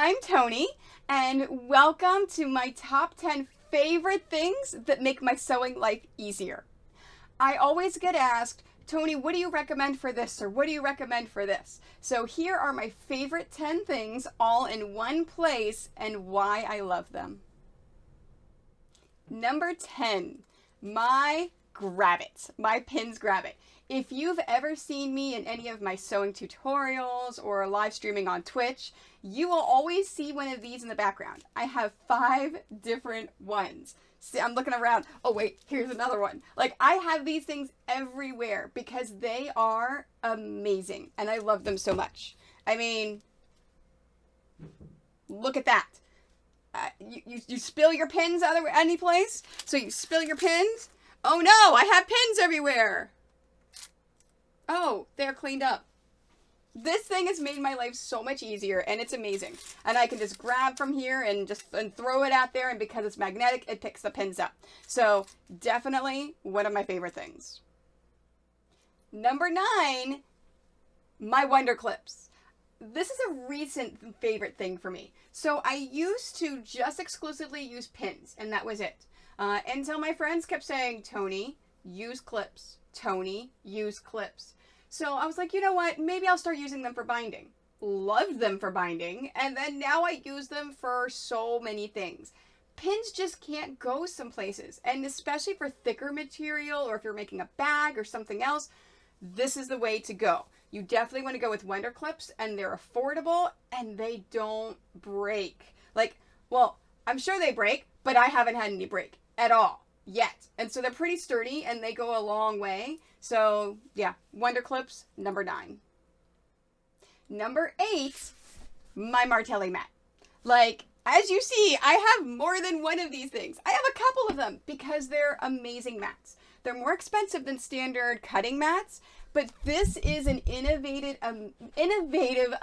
I'm Toni, and welcome to my top 10 favorite things that make my sewing life easier. I always get asked, Toni, what do you recommend for this, or what do you recommend for this? So here are my favorite 10 things all in one place and why I love them. Number 10, my Grabbit, my pins Grabbit. If you've ever seen me in any of my sewing tutorials or live streaming on Twitch, you will always see one of these in the background. I have 5 different ones. See, I'm looking around. Oh wait, here's another one. Like, I have these things everywhere because they are amazing and I love them so much. I mean, look at that. You spill your pins any place? So you spill your pins? Oh no, I have pins everywhere. Oh, they're cleaned up. This thing has made my life so much easier, and it's amazing. And I can just grab from here and throw it out there, and because it's magnetic, it picks the pins up. So definitely one of my favorite things. Number 9, my Wonder Clips. This is a recent favorite thing for me. So I used to just exclusively use pins, and that was it. Until my friends kept saying, Toni, use clips. Toni, use clips. So I was like, you know what? Maybe I'll start using them for binding. Loved them for binding. And then now I use them for so many things. Pins just can't go some places. And especially for thicker material, or if you're making a bag or something else, this is the way to go. You definitely want to go with Wonder Clips, and they're affordable and they don't break. Like, well, I'm sure they break, but I haven't had any break at all yet. And so they're pretty sturdy and they go a long way. So yeah, Wonder Clips, number 9. Number 8, my Martelli mat. Like, as you see, I have more than one of these things. I have a couple of them because they're amazing mats. They're more expensive than standard cutting mats, but this is an innovative,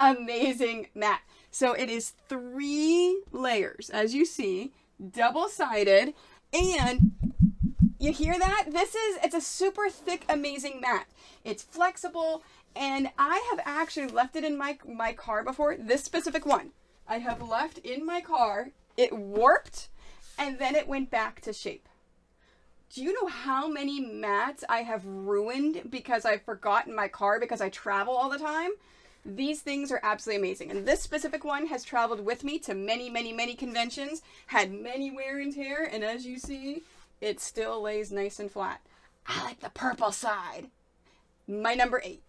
amazing mat. So it is 3 layers, as you see, double-sided, and you hear that? It's a super thick, amazing mat. It's flexible, and I have actually left it in my car before. This specific one, I have left in my car. It warped, and then it went back to shape. Do you know how many mats I have ruined because I forgot in my car because I travel all the time? These things are absolutely amazing. And this specific one has traveled with me to many, many, many conventions, had many wear and tear, and as you see, it still lays nice and flat. I like the purple side. My number 8.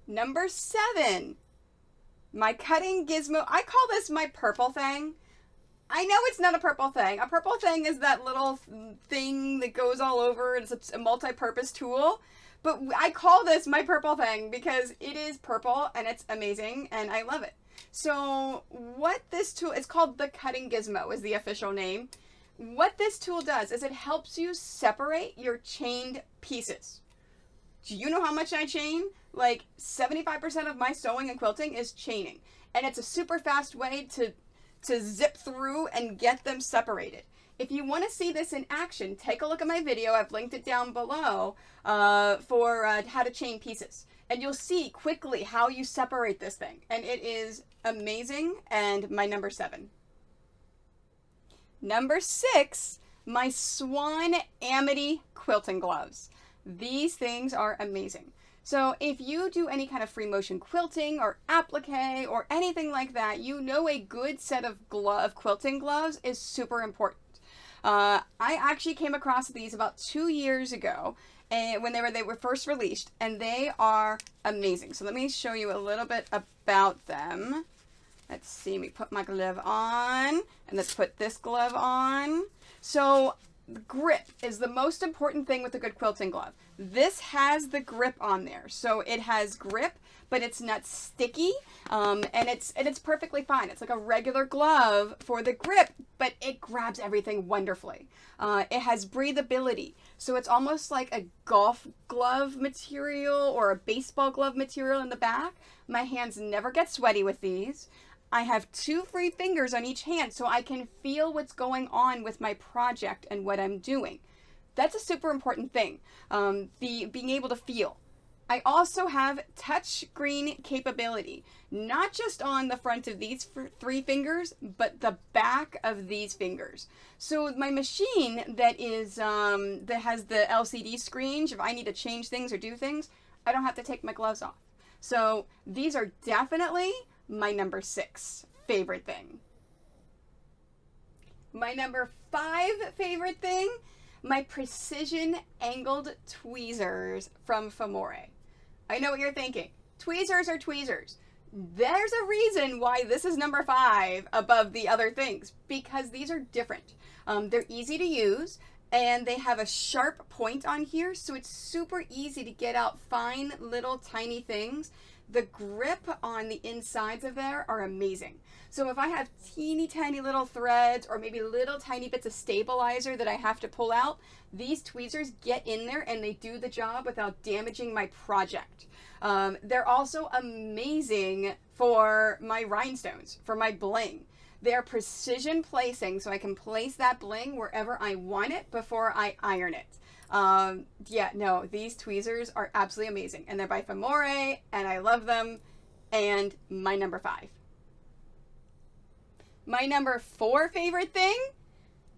Number 7, my cutting gizmo. I call this my purple thing. I know it's not a purple thing. A purple thing is that little thing that goes all over. It's a multi-purpose tool. But I call this my purple thing because it is purple and it's amazing and I love it. So what this tool, it's called the Cutting Gizmo is the official name. What this tool does is it helps you separate your chained pieces. Do you know how much I chain? Like 75% of my sewing and quilting is chaining. And it's a super fast way to zip through and get them separated. If you want to see this in action, take a look at my video. I've linked it down below for how to chain pieces. And you'll see quickly how you separate this thing. And it is amazing, and my number 7. Number 6, my Swan Amity quilting gloves. These things are amazing. So if you do any kind of free motion quilting or applique or anything like that, you know a good set of quilting gloves is super important. I actually came across these about 2 years ago when they were first released, and they are amazing. So let me show you a little bit about them. Let's see, let me put my glove on, and let's put this glove on. So grip is the most important thing with a good quilting glove. This has the grip on there. So it has grip, but it's not sticky, and it's perfectly fine. It's like a regular glove for the grip, but it grabs everything wonderfully. It has breathability. So it's almost like a golf glove material or a baseball glove material in the back. My hands never get sweaty with these. I have 2 free fingers on each hand so I can feel what's going on with my project and what I'm doing. That's a super important thing. Being able to feel. I also have touchscreen capability, not just on the front of these 3 fingers, but the back of these fingers. So my machine that has the LCD screens, if I need to change things or do things, I don't have to take my gloves off. So these are definitely my number 6 favorite thing. My number 5 favorite thing, my precision angled tweezers from Famore. I know what you're thinking. Tweezers are tweezers. There's a reason why this is number 5 above the other things, because these are different. They're easy to use, and they have a sharp point on here, so it's super easy to get out fine little tiny things. The grip on the insides of there are amazing. So if I have teeny tiny little threads or maybe little tiny bits of stabilizer that I have to pull out, these tweezers get in there and they do the job without damaging my project. They're also amazing for my rhinestones, for my bling. They're precision placing, so I can place that bling wherever I want it before I iron it. Yeah, no, these tweezers are absolutely amazing, and they're by Famore, and I love them. And my number 5. My number 4 favorite thing,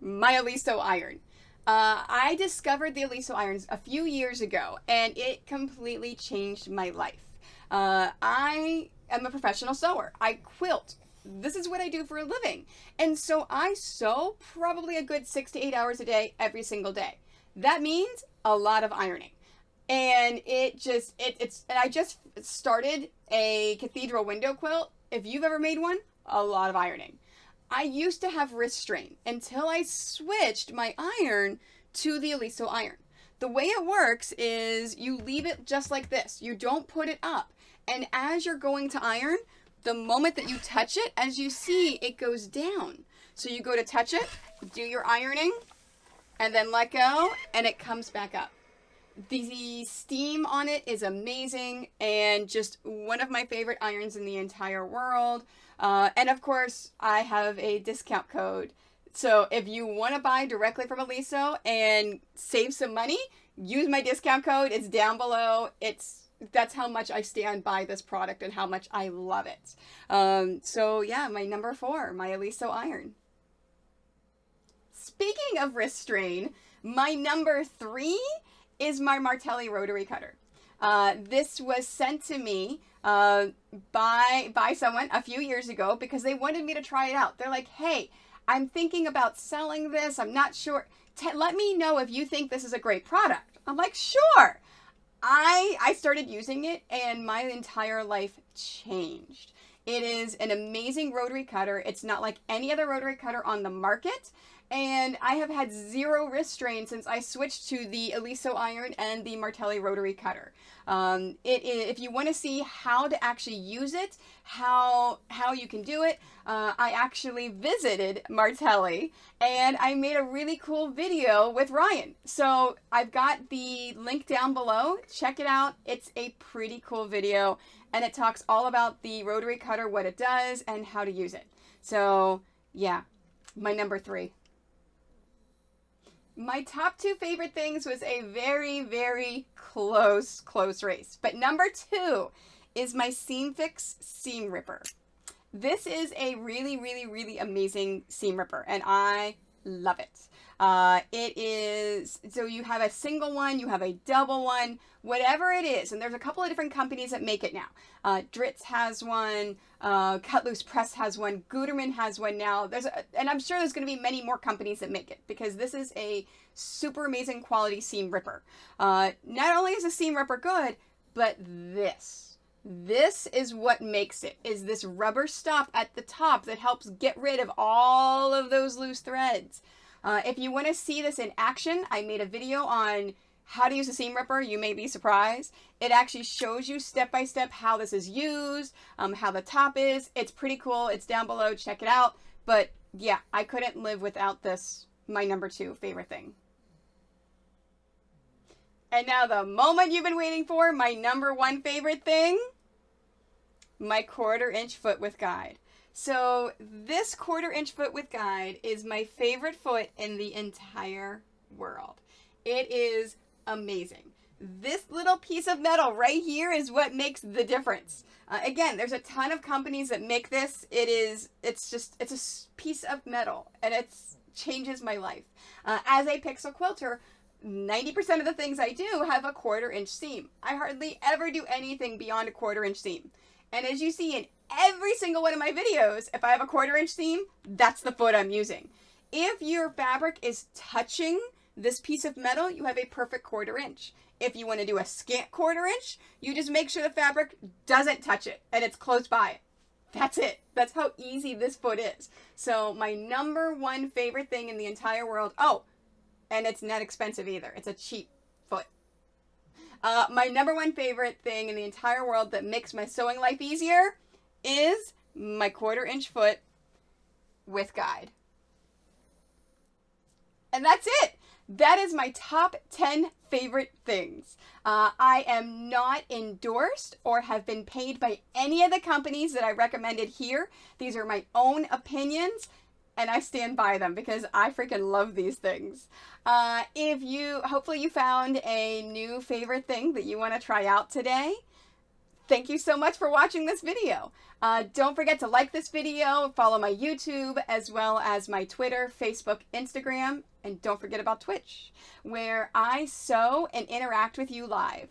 my Oliso iron. I discovered the Oliso irons a few years ago, and it completely changed my life. I am a professional sewer. I quilt. This is what I do for a living. And so I sew probably a good 6 to 8 hours a day, every single day. That means a lot of ironing. And I just started a cathedral window quilt. If you've ever made one, a lot of ironing. I used to have wrist strain until I switched my iron to the Oliso iron. The way it works is you leave it just like this. You don't put it up. And as you're going to iron, the moment that you touch it, as you see, it goes down. So you go to touch it, do your ironing, and then let go, and it comes back up. The steam on it is amazing, and just one of my favorite irons in the entire world. And of course, I have a discount code. So if you want to buy directly from Oliso and save some money, use my discount code. It's down below. That's how much I stand by this product and how much I love it. So yeah, my number 4, my Oliso iron. Speaking of wrist strain, my number 3 is my Martelli rotary cutter. This was sent to me by someone a few years ago because they wanted me to try it out. They're like, hey, I'm thinking about selling this. I'm not sure. Let me know if you think this is a great product. I'm like, sure. I started using it and my entire life changed. It is an amazing rotary cutter. It's not like any other rotary cutter on the market. And I have had 0 wrist strain since I switched to the Oliso iron and the Martelli rotary cutter. If you want to see how to actually use it, how you can do it, I actually visited Martelli and I made a really cool video with Ryan. So I've got the link down below. Check it out. It's a pretty cool video and it talks all about the rotary cutter, what it does, and how to use it. So yeah, my number 3. My top 2 favorite things was a very, very close race. But number 2 is my Seam Fix Seam Ripper. This is a really, really, really amazing seam ripper, and I love it. It is, so you have a single one, you have a double one, whatever it is. And there's a couple of different companies that make it now. Dritz has one, Cut Loose Press has one, Gutermann has one now. And I'm sure there's going to be many more companies that make it because this is a super amazing quality seam ripper. Not only is a seam ripper good, but this is what makes it, is this rubber stop at the top that helps get rid of all of those loose threads. If you want to see this in action, I made a video on how to use a seam ripper. You may be surprised. It actually shows you step by step how this is used, how the top is. It's pretty cool. It's down below. Check it out. But yeah, I couldn't live without this, my number 2 favorite thing. And now the moment you've been waiting for, my number 1 favorite thing, my 1/4" foot with guide. So this 1/4" foot with guide is my favorite foot in the entire world. It is amazing. this little piece of metal right here is what makes the difference. Again, there's a ton of companies that make this. It's a piece of metal, and it changes my life. As a pixel quilter, 90% of the things I do have a 1/4 inch seam. I hardly ever do anything beyond a 1/4 inch seam. And as you see in every single one of my videos, if I have a 1/4 inch seam, that's the foot I'm using. If your fabric is touching this piece of metal, you have a perfect 1/4 inch. If you want to do a scant 1/4 inch, you just make sure the fabric doesn't touch it and it's close by it. That's it. That's how easy this foot is. So my number one favorite thing in the entire world, oh, and it's not expensive either. It's a cheap foot. My number one favorite thing in the entire world that makes my sewing life easier is my 1/4 inch foot with guide. And that's it. That is my top 10 favorite things. I am not endorsed or have been paid by any of the companies that I recommended here. These are my own opinions, and I stand by them because I freaking love these things. Hopefully you found a new favorite thing that you want to try out today. Thank you so much for watching this video. Don't forget to like this video, follow my YouTube, as well as my Twitter, Facebook, Instagram, and don't forget about Twitch, where I sew and interact with you live.